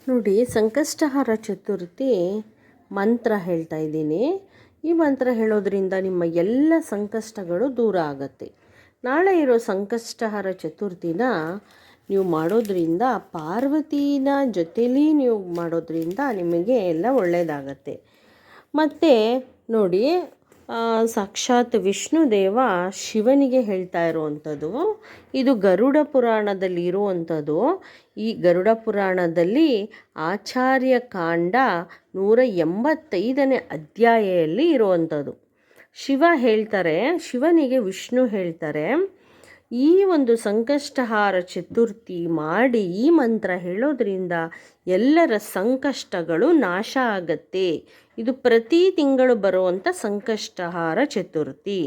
ನೋಡಿ, ಸಂಕಷ್ಟಹಾರ ಚತುರ್ಥಿ ಮಂತ್ರ ಹೇಳ್ತಾ ಇದ್ದೀನಿ. ಈ ಮಂತ್ರ ಹೇಳೋದ್ರಿಂದ ನಿಮ್ಮ ಎಲ್ಲ ಸಂಕಷ್ಟಗಳು ದೂರ ಆಗತ್ತೆ. ನಾಳೆ ಇರೋ ಸಂಕಷ್ಟಹಾರ ಚತುರ್ಥಿನ ನೀವು ಮಾಡೋದ್ರಿಂದ, ಪಾರ್ವತಿನ ಜೊತೆಲಿ ನೀವು ಮಾಡೋದ್ರಿಂದ ನಿಮಗೆ ಎಲ್ಲ ಒಳ್ಳೆಯದಾಗತ್ತೆ. ಮತ್ತು ನೋಡಿ, ಸಾಕ್ಷಾತ್ ವಿಷ್ಣುದೇವ ಶಿವನಿಗೆ ಹೇಳ್ತಾ ಇರುವಂಥದ್ದು ಇದು ಗರುಡ ಪುರಾಣದಲ್ಲಿ ಇರುವಂಥದ್ದು. ಈ ಗರುಡ ಪುರಾಣದಲ್ಲಿ ಆಚಾರ್ಯ ಕಾಂಡ 185ನೇ ಅಧ್ಯಾಯಲ್ಲಿ ಇರುವಂಥದ್ದು. ಶಿವನಿಗೆ ವಿಷ್ಣು ಹೇಳ್ತಾರೆ, ಈ ಒಂದು ಸಂಕಷ್ಟಹಾರ ಚತುರ್ಥಿ ಮಾಡಿ ಈ ಮಂತ್ರ ಹೇಳೋದ್ರಿಂದ ಎಲ್ಲರ ಸಂಕಷ್ಟಗಳು ನಾಶ ಆಗತ್ತೆ. ಇದು ಪ್ರತಿ ತಿಂಗಳು ಬರುವಂಥ ಸಂಕಷ್ಟಹಾರ ಚತುರ್ಥಿ.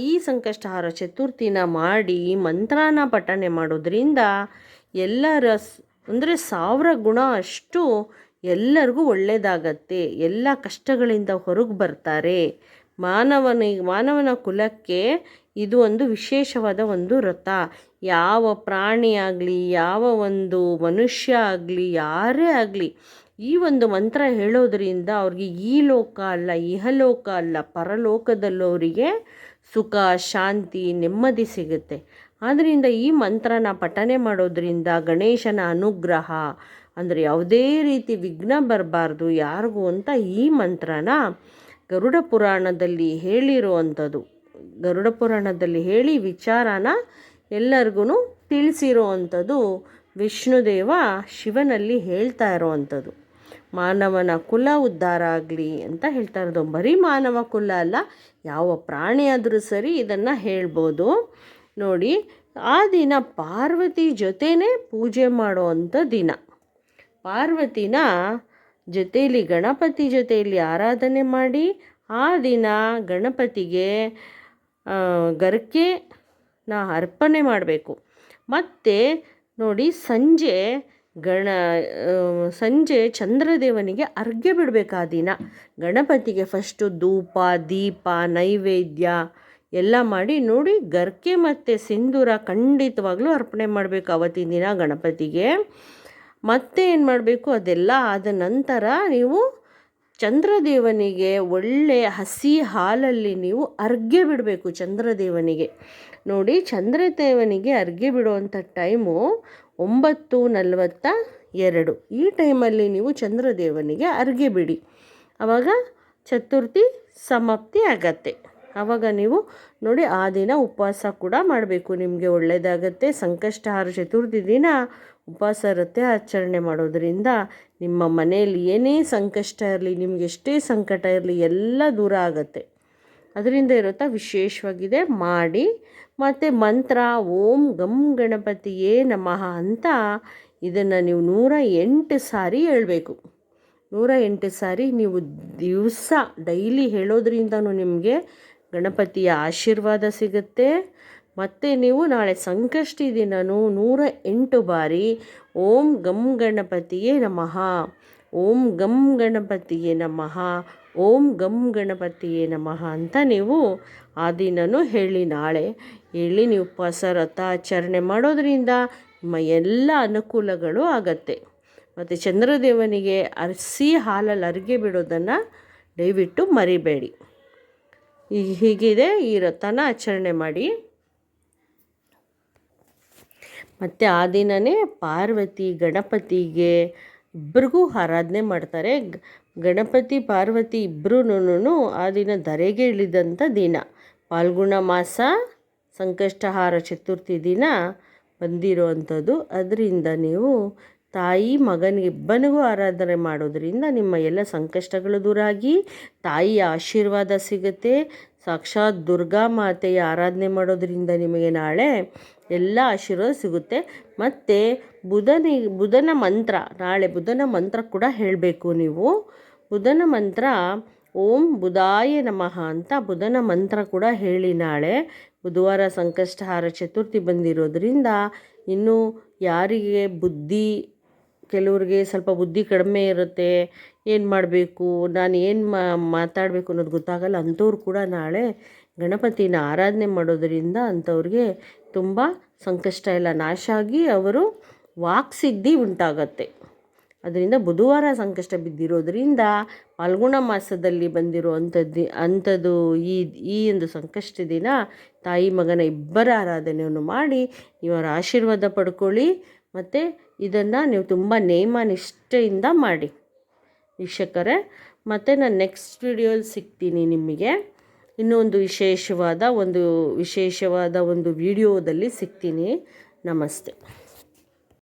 ಈ ಸಂಕಷ್ಟಹಾರ ಚತುರ್ಥಿನ ಮಾಡಿ ಈ ಮಂತ್ರನ ಪಠನೆ ಮಾಡೋದ್ರಿಂದ ಎಲ್ಲರ ಅಂದರೆ 1000 ಗುಣ ಅಷ್ಟು ಎಲ್ಲರಿಗೂ ಒಳ್ಳೆಯದಾಗತ್ತೆ. ಎಲ್ಲ ಕಷ್ಟಗಳಿಂದ ಹೊರಗೆ ಬರ್ತಾರೆ. ಮಾನವನ ಕುಲಕ್ಕೆ ಇದು ಒಂದು ವಿಶೇಷವಾದ ಒಂದು ವ್ರತ. ಯಾವ ಪ್ರಾಣಿ ಆಗಲಿ, ಯಾವ ಒಂದು ಮನುಷ್ಯ ಆಗಲಿ, ಯಾರೇ ಆಗಲಿ, ಈ ಒಂದು ಮಂತ್ರ ಹೇಳೋದ್ರಿಂದ ಅವ್ರಿಗೆ ಈ ಲೋಕ ಅಲ್ಲ, ಇಹಲೋಕ ಅಲ್ಲ, ಪರಲೋಕದಲ್ಲವರಿಗೆ ಸುಖ, ಶಾಂತಿ, ನೆಮ್ಮದಿ ಸಿಗುತ್ತೆ. ಆದ್ದರಿಂದ ಈ ಮಂತ್ರನ ಪಠನೆ ಮಾಡೋದ್ರಿಂದ ಗಣೇಶನ ಅನುಗ್ರಹ ಅಂದರೆ ಯಾವುದೇ ರೀತಿ ವಿಘ್ನ ಬರಬಾರ್ದು ಯಾರಿಗೂ ಅಂತ ಈ ಮಂತ್ರನ ಗರುಡ ಪುರಾಣದಲ್ಲಿ ಹೇಳಿರುವಂಥದ್ದು. ಗರುಡ ಪುರಾಣದಲ್ಲಿ ಹೇಳಿ ವಿಚಾರನ ಎಲ್ಲರಿಗೂ ತಿಳಿಸಿರುವಂಥದ್ದು ವಿಷ್ಣುದೇವ ಶಿವನಲ್ಲಿ ಹೇಳ್ತಾ ಇರುವಂಥದ್ದು. ಮಾನವನ ಕುಲ ಉದ್ಧಾರ ಆಗಲಿ ಅಂತ ಹೇಳ್ತಾ ಇರೋದು. ಬರೀ ಮಾನವ ಕುಲ ಅಲ್ಲ, ಯಾವ ಪ್ರಾಣಿ ಆದರೂ ಸರಿ ಇದನ್ನು ಹೇಳ್ಬೋದು. ನೋಡಿ, ಆ ದಿನ ಪಾರ್ವತಿ ಜೊತೆನೇ ಪೂಜೆ ಮಾಡುವಂಥ ದಿನ. ಪಾರ್ವತಿನ ಜೊತೆಯಲ್ಲಿ ಗಣಪತಿ ಜೊತೆಯಲ್ಲಿ ಆರಾಧನೆ ಮಾಡಿ ಆ ದಿನ ಗಣಪತಿಗೆ ಗರ್ಕೆನ ಅರ್ಪಣೆ ಮಾಡಬೇಕು. ಮತ್ತು ನೋಡಿ, ಸಂಜೆ ಚಂದ್ರದೇವನಿಗೆ ಅರ್ಘ್ಯ ಬಿಡಬೇಕು. ಆ ದಿನ ಗಣಪತಿಗೆ ಫಸ್ಟು ಧೂಪ, ದೀಪ, ನೈವೇದ್ಯ ಎಲ್ಲ ಮಾಡಿ ನೋಡಿ, ಗರ್ಕೆ ಮತ್ತು ಸಿಂಧೂರ ಖಂಡಿತವಾಗ್ಲೂ ಅರ್ಪಣೆ ಮಾಡಬೇಕು ಅವತ್ತಿನ ದಿನ ಗಣಪತಿಗೆ. ಮತ್ತೆ ಏನು ಮಾಡಬೇಕು, ಅದೆಲ್ಲ ಆದ ನಂತರ ನೀವು ಚಂದ್ರದೇವನಿಗೆ ಒಳ್ಳೆಯ ಹಸಿ ಹಾಲಲ್ಲಿ ನೀವು ಅರ್ಘ್ಯ ಬಿಡಬೇಕು. ಚಂದ್ರದೇವನಿಗೆ ನೋಡಿ, ಚಂದ್ರದೇವನಿಗೆ ಅರ್ಘ್ಯ ಬಿಡುವಂಥ ಟೈಮು 9:42. ಈ ಟೈಮಲ್ಲಿ ನೀವು ಚಂದ್ರದೇವನಿಗೆ ಅರ್ಘ್ಯ ಬಿಡಿ. ಆವಾಗ ಚತುರ್ಥಿ ಸಮಾಪ್ತಿ ಆಗತ್ತೆ. ಆವಾಗ ನೀವು ನೋಡಿ, ಆ ದಿನ ಉಪವಾಸ ಕೂಡ ಮಾಡಬೇಕು, ನಿಮಗೆ ಒಳ್ಳೆಯದಾಗತ್ತೆ. ಸಂಕಷ್ಟಹಾರ ಚತುರ್ಥಿ ದಿನ ಉಪವಾಸ ವ್ರತ ಆಚರಣೆ ಮಾಡೋದ್ರಿಂದ ನಿಮ್ಮ ಮನೆಯಲ್ಲಿ ಏನೇ ಸಂಕಷ್ಟ ಇರಲಿ, ನಿಮ್ಗೆ ಎಷ್ಟೇ ಸಂಕಟ ಇರಲಿ, ಎಲ್ಲ ದೂರ ಆಗತ್ತೆ. ಅದರಿಂದ ಇರುತ್ತಾ ವಿಶೇಷವಾಗಿದೆ, ಮಾಡಿ. ಮತ್ತು ಮಂತ್ರ ಓಂ ಗಂ ಗಣಪತಿಯೇ ನಮಃ ಅಂತ ಇದನ್ನು ನೀವು 108 ಸಾರಿ ಹೇಳಬೇಕು. 108 ಸಾರಿ ನೀವು ದಿವಸ ಡೈಲಿ ಹೇಳೋದ್ರಿಂದನೂ ನಿಮಗೆ ಗಣಪತಿಯ ಆಶೀರ್ವಾದ ಸಿಗುತ್ತೆ. ಮತ್ತು ನೀವು ನಾಳೆ ಸಂಕಷ್ಟಿ ದಿನವೂ 108 ಬಾರಿ ಓಂ ಗಂ ಗಣಪತಿಯೇ ನಮಃ, ಓಂ ಗಂ ಗಣಪತಿಯೇ ನಮಃ, ಓಂ ಗಂ ಗಣಪತಿಯೇ ನಮಃ ಅಂತ ನೀವು ಆ ದಿನವೂ ನಾಳೆ ಹೇಳಿ ನೀವು ಉಪವಾಸ ವ್ರತ ಆಚರಣೆ ಮಾಡೋದ್ರಿಂದ ನಿಮ್ಮ ಎಲ್ಲ ಅನುಕೂಲಗಳು ಆಗತ್ತೆ. ಮತ್ತು ಚಂದ್ರದೇವನಿಗೆ ಹಸಿ ಹಾಲಲ್ಲಿ ಅರ್ಘ್ಯ ಬಿಡೋದನ್ನು ದಯವಿಟ್ಟು ಮರಿಬೇಡಿ. ಹೀಗಿದೆ, ಈ ವ್ರತನ ಆಚರಣೆ ಮಾಡಿ. ಮತ್ತು ಆ ದಿನವೇ ಪಾರ್ವತಿ ಗಣಪತಿಗೆ ಇಬ್ಬರಿಗೂ ಆರಾಧನೆ ಮಾಡ್ತಾರೆ. ಗಣಪತಿ ಪಾರ್ವತಿ ಇಬ್ಬರೂ ಆ ದಿನ ಧರೆಗೆ ಇಳಿದಂಥ ದಿನ. ಫಾಲ್ಗುಣ ಮಾಸ ಸಂಕಷ್ಟಹಾರ ಚತುರ್ಥಿ ದಿನ ಬಂದಿರುವಂಥದ್ದು. ಅದರಿಂದ ನೀವು ತಾಯಿ ಮಗನಿಗಿಬ್ಬನಿಗೂ ಆರಾಧನೆ ಮಾಡೋದ್ರಿಂದ ನಿಮ್ಮ ಎಲ್ಲ ಸಂಕಷ್ಟಗಳು ದೂರ ಆಗಿ ತಾಯಿಯ ಆಶೀರ್ವಾದ ಸಿಗುತ್ತೆ. ಸಾಕ್ಷಾತ್ ದುರ್ಗಾ ಮಾತೆಯ ಆರಾಧನೆ ಮಾಡೋದ್ರಿಂದ ನಿಮಗೆ ನಾಳೆ ಎಲ್ಲ ಆಶೀರ್ವಾದ ಸಿಗುತ್ತೆ. ಮತ್ತು ಬುಧನ ಮಂತ್ರ, ನಾಳೆ ಬುಧನ ಮಂತ್ರ ಕೂಡ ಹೇಳಬೇಕು ನೀವು. ಬುಧನ ಮಂತ್ರ ಓಂ ಬುಧಾಯ ನಮಃ ಅಂತ ಬುಧನ ಮಂತ್ರ ಕೂಡ ಹೇಳಿ. ನಾಳೆ ಬುಧವಾರ ಸಂಕಷ್ಟಹಾರ ಚತುರ್ಥಿ ಬಂದಿರೋದ್ರಿಂದ ಇನ್ನು ಯಾರಿಗೆ ಕೆಲವ್ರಿಗೆ ಸ್ವಲ್ಪ ಬುದ್ಧಿ ಕಡಿಮೆ ಇರುತ್ತೆ, ಏನು ಮಾಡಬೇಕು, ನಾನು ಏನು ಮಾತಾಡಬೇಕು ಅನ್ನೋದು ಗೊತ್ತಾಗಲ್ಲ ಅಂಥವ್ರು ಕೂಡ ನಾಳೆ ಗಣಪತಿನ ಆರಾಧನೆ ಮಾಡೋದರಿಂದ ಅಂಥವ್ರಿಗೆ ತುಂಬ ಸಂಕಷ್ಟ ಎಲ್ಲ ನಾಶ ಆಗಿ ಅವರು ವಾಕ್ಸಿದ್ಧಿ ಉಂಟಾಗತ್ತೆ. ಅದರಿಂದ ಬುಧವಾರ ಸಂಕಷ್ಟ ಬಿದ್ದಿರೋದ್ರಿಂದ ಫಾಲ್ಗುಣ ಮಾಸದಲ್ಲಿ ಬಂದಿರೋ ಅಂಥದ್ದು ಈ ಒಂದು ಸಂಕಷ್ಟ ದಿನ ತಾಯಿ ಮಗನ ಇಬ್ಬರ ಆರಾಧನೆಯನ್ನು ಮಾಡಿ ಇವರ ಆಶೀರ್ವಾದ ಪಡ್ಕೊಳ್ಳಿ. ಮತ್ತು ಇದನ್ನು ನೀವು ತುಂಬ ನೇಮ ನಿಷ್ಠೆಯಿಂದ ಮಾಡಿ ವೀಕ್ಷಕರೇ. ಮತ್ತು ನಾನು ನೆಕ್ಸ್ಟ್ ವಿಡಿಯೋಲಿ ಸಿಗ್ತೀನಿ ನಿಮಗೆ. ಇನ್ನೂ ಒಂದು ವಿಶೇಷವಾದ ಒಂದು ವಿಡಿಯೋದಲ್ಲಿ ಸಿಗ್ತೀನಿ. ನಮಸ್ತೆ.